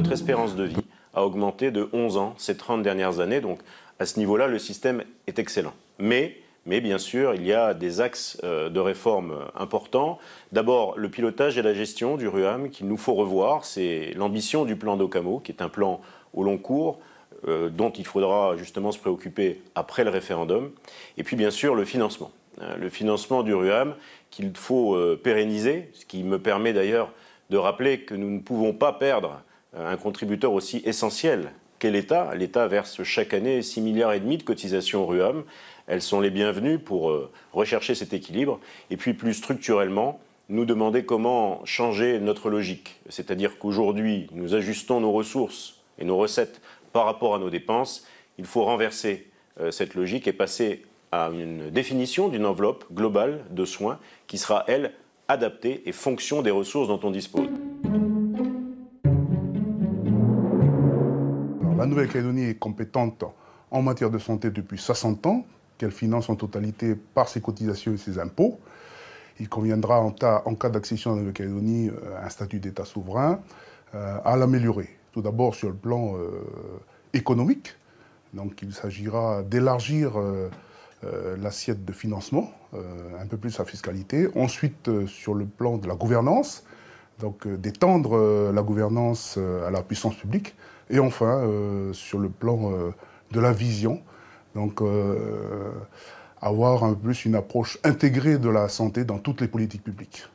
notre espérance de vie a augmenté de 11 ans ces 30 dernières années. Donc à ce niveau-là, le système est excellent. Mais bien sûr, il y a des axes de réforme importants. D'abord, le pilotage et la gestion du RUAM qu'il nous faut revoir. C'est l'ambition du plan d'Ocamo, qui est un plan au long cours, dont il faudra justement se préoccuper après le référendum. Et puis bien sûr, le financement. Le financement du RUAM qu'il faut pérenniser, ce qui me permet d'ailleurs de rappeler que nous ne pouvons pas perdre un contributeur aussi essentiel qu'est l'État. L'État verse chaque année 6,5 milliards de cotisations au RUAM. Elles sont les bienvenues pour rechercher cet équilibre. Et puis plus structurellement, nous demander comment changer notre logique. C'est-à-dire qu'aujourd'hui, nous ajustons nos ressources et nos recettes par rapport à nos dépenses. Il faut renverser cette logique et passer à une définition d'une enveloppe globale de soins qui sera, elle, adaptée et fonction des ressources dont on dispose. Alors, la Nouvelle-Calédonie est compétente en matière de santé depuis 60 ans, qu'elle finance en totalité par ses cotisations et ses impôts. Il conviendra, en cas d'accession à la Nouvelle-Calédonie, à un statut d'État souverain, à l'améliorer. Tout d'abord sur le plan économique. Donc il s'agira d'élargir l'assiette de financement, un peu plus sa fiscalité. Ensuite, sur le plan de la gouvernance, donc d'étendre la gouvernance à la puissance publique. Et enfin, sur le plan de la vision, donc avoir un peu plus une approche intégrée de la santé dans toutes les politiques publiques.